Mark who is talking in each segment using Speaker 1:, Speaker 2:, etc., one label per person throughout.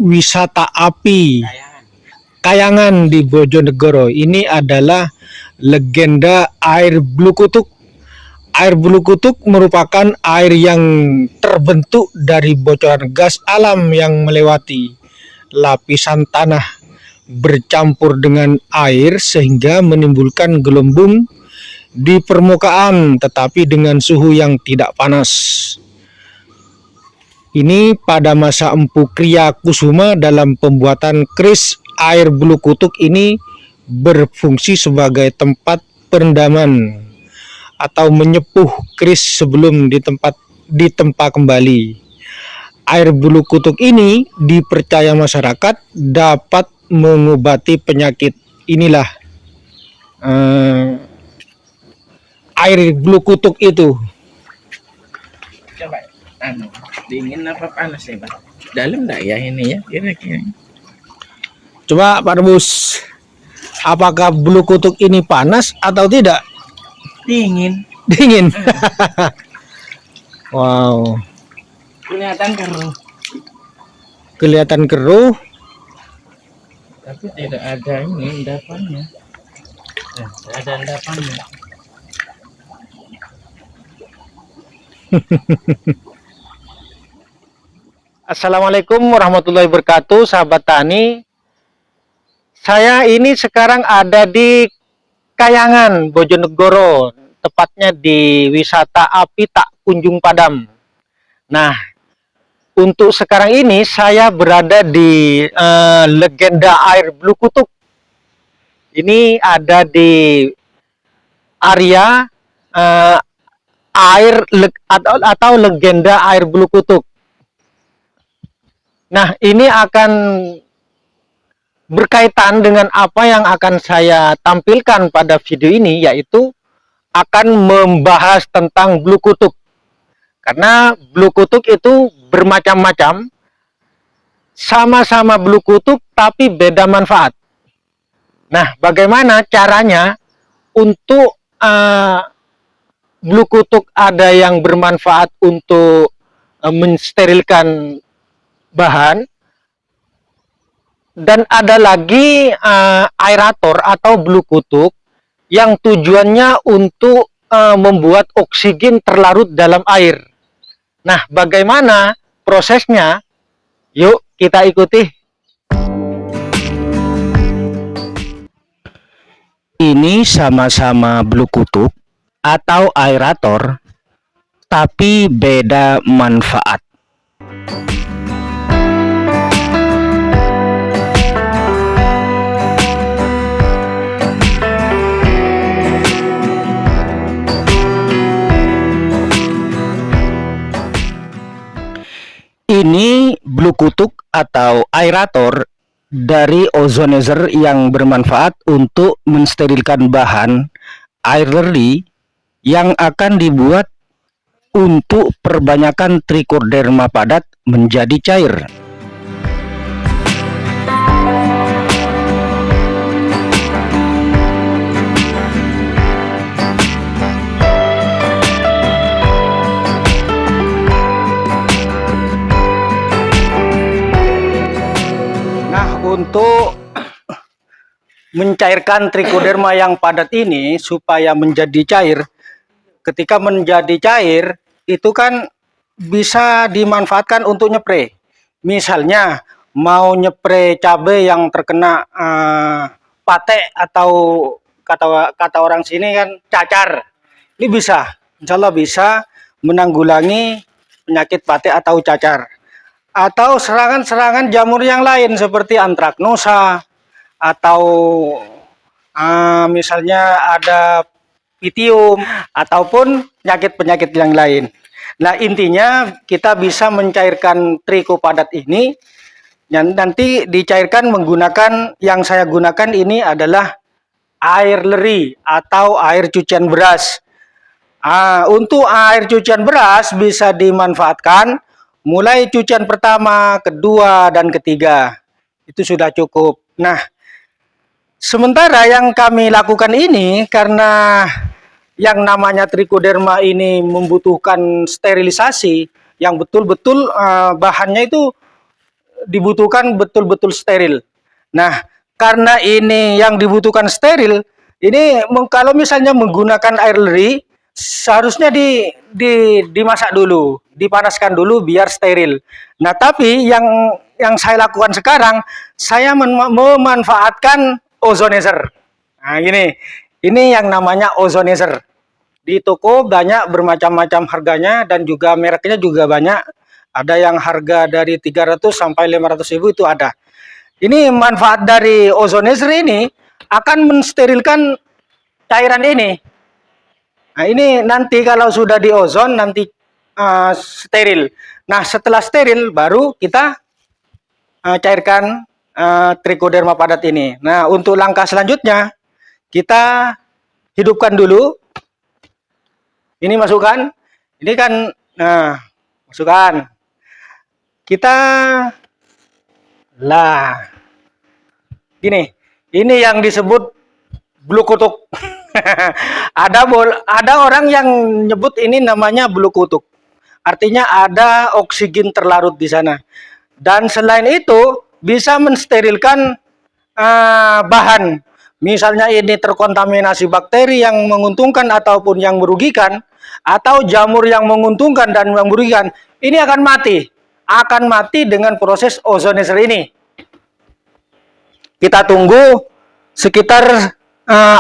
Speaker 1: wisata api Kayangan di Bojonegoro. Ini adalah legenda air Blue Kutuk. Air Blue Kutuk merupakan air yang terbentuk dari bocoran gas alam yang melewati lapisan tanah bercampur dengan air sehingga menimbulkan gelembung di permukaan tetapi dengan suhu yang tidak panas. Ini pada masa Empu Kriya Kusuma dalam pembuatan kris air Blue Kutuk ini berfungsi sebagai tempat perendaman atau menyepuh kris sebelum ditempa kembali. Air Blue Kutuk ini dipercaya masyarakat dapat mengobati penyakit. Inilah air Blue Kutuk itu.
Speaker 2: Coba dingin apa panas ya, Pak? Dalam enggak ya ini ya kira-kira?
Speaker 1: Coba Pak Rebus, apakah Blue Kutuk ini panas atau tidak?
Speaker 2: Dingin.
Speaker 1: Dingin. Wow.
Speaker 2: Kelihatan keruh.
Speaker 1: Kelihatan keruh.
Speaker 2: Tapi tidak ada ini endapannya. Tidak ada endapannya.
Speaker 1: Assalamualaikum warahmatullahi wabarakatuh, sahabat tani. Saya ini sekarang ada di Kayangan, Bojonegoro, tepatnya di wisata api tak kunjung padam. Nah, untuk sekarang ini saya berada di legenda air Blue Kutuk. Ini ada di area atau legenda air Blue Kutuk. Nah, ini akan berkaitan dengan apa yang akan saya tampilkan pada video ini, yaitu akan membahas tentang Blue Kutuk. Karena Blue Kutuk itu bermacam-macam, sama-sama Blue Kutuk tapi beda manfaat. Nah, bagaimana caranya untuk Blue Kutuk ada yang bermanfaat untuk mensterilkan bahan, dan ada lagi aerator atau Blue Kutuk yang tujuannya untuk membuat oksigen terlarut dalam air. Nah, bagaimana prosesnya? Yuk kita ikuti. Ini sama-sama Blue Kutuk atau aerator, tapi beda manfaat. Ini Blue Kutuk atau aerator dari ozonizer yang bermanfaat untuk mensterilkan bahan air leri yang akan dibuat untuk perbanyakan trichoderma padat menjadi cair. Untuk mencairkan trichoderma yang padat ini supaya menjadi cair, ketika menjadi cair itu kan bisa dimanfaatkan untuk nyepre. Misalnya mau nyepre cabai yang terkena patek atau kata orang sini kan cacar, ini bisa, insya Allah bisa menanggulangi penyakit patek atau cacar. Atau serangan-serangan jamur yang lain seperti antraknosa atau misalnya ada pitium ataupun penyakit-penyakit yang lain. Nah, intinya kita bisa mencairkan triko padat ini yang nanti dicairkan menggunakan, yang saya gunakan ini adalah air leri atau air cucian beras. Untuk air cucian beras bisa dimanfaatkan mulai cucian pertama, kedua, dan ketiga. Itu sudah cukup. Nah, sementara yang kami lakukan ini karena yang namanya trichoderma ini membutuhkan sterilisasi yang betul-betul bahannya itu dibutuhkan betul-betul steril. Nah, karena ini yang dibutuhkan steril, ini kalau misalnya menggunakan air leri, seharusnya dimasak dulu, dipanaskan dulu biar steril. Nah, tapi yang saya lakukan sekarang, saya memanfaatkan ozonizer. Nah, ini yang namanya ozonizer. Di toko banyak bermacam-macam harganya dan juga mereknya juga banyak. Ada yang harga dari 300 sampai 500.000 itu ada. Ini manfaat dari ozonizer ini akan mensterilkan cairan ini. Nah, ini nanti kalau sudah di ozon nanti steril. Nah, setelah steril baru kita cairkan trichoderma padat ini. Nah, untuk langkah selanjutnya kita hidupkan dulu. Ini masukkan. Ini kan, nah, masukkan. Kita ini yang disebut blue kutuk. ada orang yang nyebut ini namanya blue kutuk. Artinya ada oksigen terlarut di sana. Dan selain itu bisa mensterilkan bahan. Misalnya ini terkontaminasi bakteri yang menguntungkan ataupun yang merugikan, atau jamur yang menguntungkan dan yang merugikan, ini akan mati. Akan mati dengan proses ozonizer ini. Kita tunggu sekitar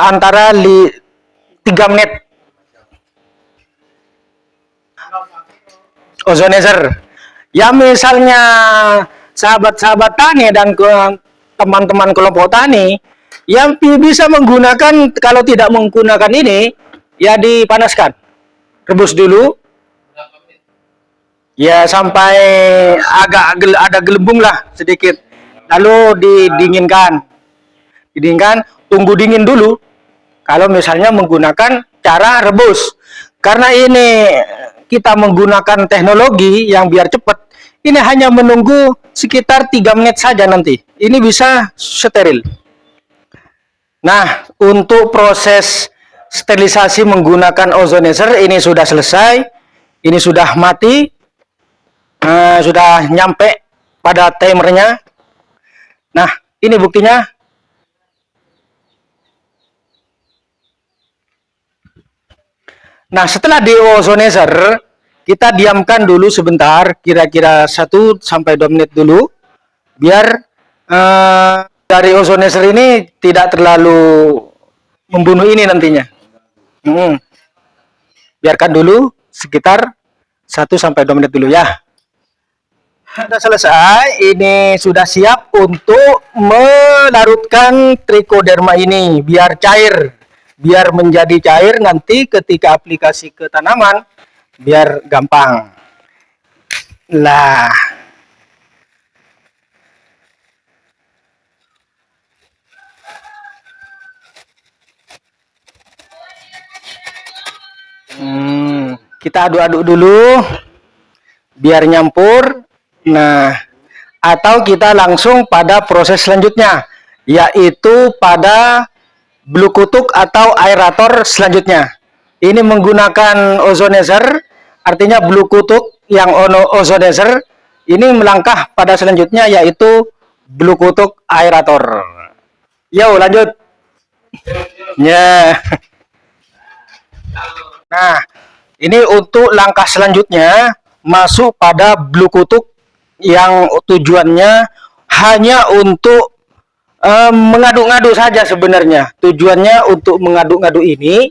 Speaker 1: antara 3 menit. Ozonizer. Ya misalnya sahabat-sahabat tani dan teman-teman kelompok tani yang bisa menggunakan, kalau tidak menggunakan ini, ya dipanaskan. Rebus dulu. Ya sampai agak ada gelembung lah sedikit. Lalu didinginkan. Tunggu dingin dulu. Kalau misalnya menggunakan cara rebus. Karena ini kita menggunakan teknologi yang biar cepat, ini hanya menunggu sekitar 3 menit saja nanti. Ini bisa steril. Nah, untuk proses sterilisasi menggunakan ozonizer ini sudah selesai. Ini sudah mati. Sudah nyampe pada timernya. Nah, ini buktinya. Nah, setelah di ozonizer, kita diamkan dulu sebentar, kira-kira 1 sampai 2 menit dulu, biar dari ozonizer ini tidak terlalu membunuh ini nantinya. Biarkan dulu sekitar 1 sampai 2 menit dulu ya. Sudah selesai, ini sudah siap untuk melarutkan trichoderma ini biar cair, biar menjadi cair nanti ketika aplikasi ke tanaman biar gampang. Lah, kita aduk-aduk dulu biar nyampur. Nah, atau kita langsung pada proses selanjutnya, yaitu pada blue kutuk atau aerator selanjutnya. Ini menggunakan ozonizer, artinya blue kutuk yang ozonizer ini melangkah pada selanjutnya, yaitu blue kutuk aerator. Yo, lanjut. Ya. Nah, ini untuk langkah selanjutnya masuk pada blue kutuk yang tujuannya hanya untuk mengaduk-ngaduk saja sebenarnya. Tujuannya untuk mengaduk-ngaduk ini,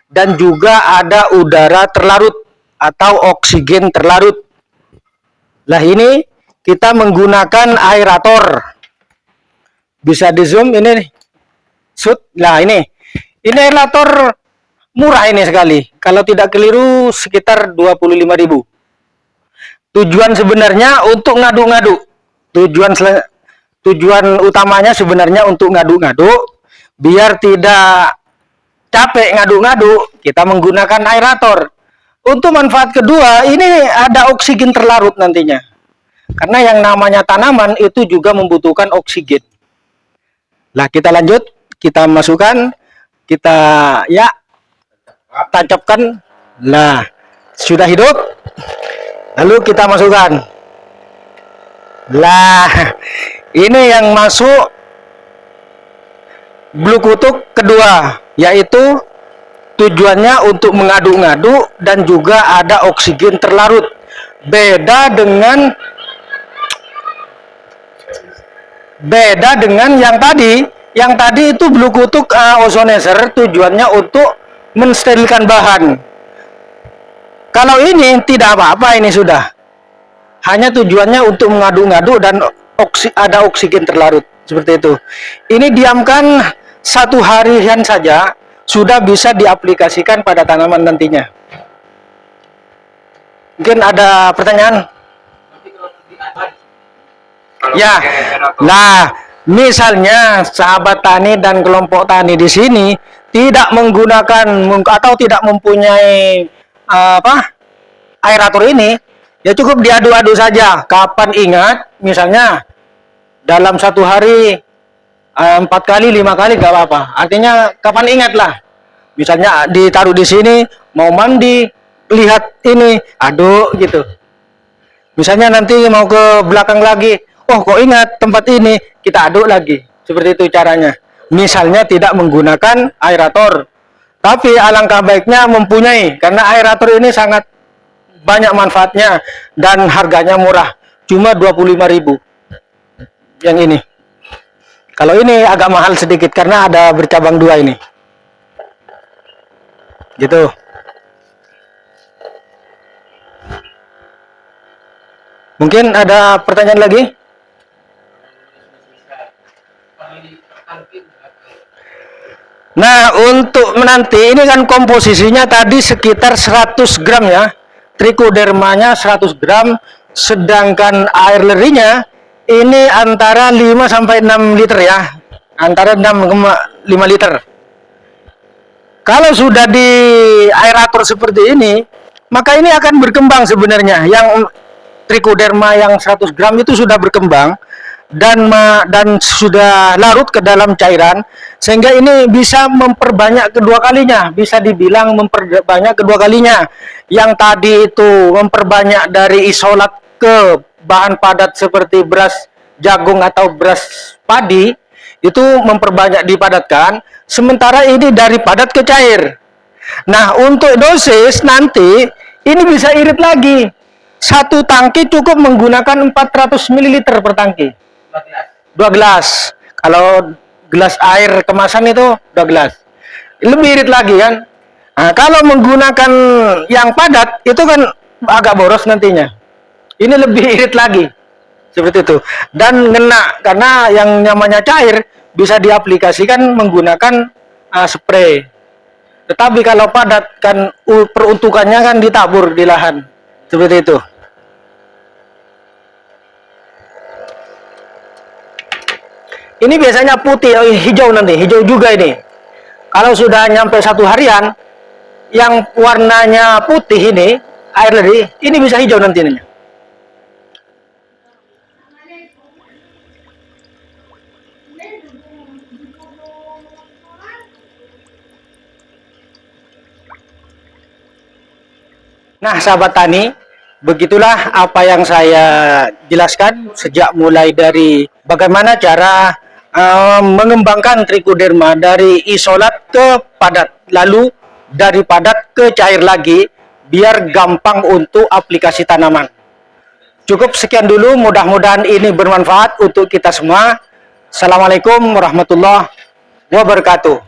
Speaker 1: dan juga ada udara terlarut atau oksigen terlarut. Lah, ini kita menggunakan aerator. Bisa di zoom ini. Nah, ini aerator murah ini sekali. Kalau tidak keliru sekitar 25.000. Tujuan sebenarnya untuk ngaduk-ngaduk. Tujuan utamanya sebenarnya untuk ngaduk-ngaduk. Biar tidak capek ngaduk-ngaduk, kita menggunakan aerator. Untuk manfaat kedua, ini ada oksigen terlarut nantinya. Karena yang namanya tanaman itu juga membutuhkan oksigen. Lah, kita lanjut, kita masukkan, kita ya tancapkan. Lah, sudah hidup. Lalu kita masukkan. Lah, ini yang masuk blue kutuk kedua, yaitu tujuannya untuk mengaduk-ngaduk dan juga ada oksigen terlarut. Beda dengan yang tadi itu blue kutuk ozonizer tujuannya untuk mensterilkan bahan. Kalau ini tidak apa-apa, ini sudah hanya tujuannya untuk mengaduk-ngaduk dan ada oksigen terlarut seperti itu. Ini diamkan 1 harian saja sudah bisa diaplikasikan pada tanaman nantinya. Mungkin ada pertanyaan? Ya, nah misalnya sahabat tani dan kelompok tani di sini tidak menggunakan atau tidak mempunyai aerator ini, ya cukup diaduk-aduk saja. Kapan ingat, misalnya dalam 1 hari 4 kali, 5 kali gak apa-apa. Artinya kapan ingat lah. Misalnya ditaruh di sini, mau mandi, lihat ini, aduk gitu. Misalnya nanti mau ke belakang lagi, oh kok ingat tempat ini, kita aduk lagi. Seperti itu caranya. Misalnya tidak menggunakan aerator. Tapi alangkah baiknya mempunyai, karena aerator ini sangat banyak manfaatnya dan harganya murah. Cuma 25.000 yang ini. Kalau ini agak mahal sedikit karena ada bercabang 2 ini. Gitu. Mungkin ada pertanyaan lagi? Nah, untuk menanti ini kan komposisinya tadi sekitar 100 gram ya. Trichodermanya 100 gram, sedangkan air lerinya ini antara 5 sampai 6 liter ya. Antara 6,5 liter. Kalau sudah di aerator seperti ini, maka ini akan berkembang sebenarnya. Yang trichoderma yang 100 gram itu sudah berkembang dan sudah larut ke dalam cairan, sehingga ini bisa memperbanyak kedua kalinya, bisa dibilang memperbanyak kedua kalinya. Yang tadi itu memperbanyak dari isolat ke bahan padat seperti beras jagung atau beras padi, itu memperbanyak dipadatkan, sementara ini dari padat ke cair. Nah, untuk dosis nanti ini bisa irit lagi. 1 tangki cukup menggunakan 400 ml per tangki. 2 gelas. Kalau gelas air kemasan itu 2 gelas. Lebih irit lagi kan. Nah, kalau menggunakan yang padat itu kan agak boros nantinya. Ini lebih irit lagi. Seperti itu. Dan ngena, karena yang namanya cair bisa diaplikasikan menggunakan spray. Tetapi kalau padat kan peruntukannya kan ditabur di lahan. Seperti itu. Ini biasanya putih, hijau nanti, hijau juga ini. Kalau sudah nyampe 1 harian, yang warnanya putih ini, air leri, ini bisa hijau nantinya. Nah, sahabat tani, begitulah apa yang saya jelaskan sejak mulai dari bagaimana cara mengembangkan trichoderma dari isolat ke padat, lalu dari padat ke cair lagi, biar gampang untuk aplikasi tanaman. Cukup sekian dulu, mudah-mudahan ini bermanfaat untuk kita semua. Assalamualaikum warahmatullahi wabarakatuh.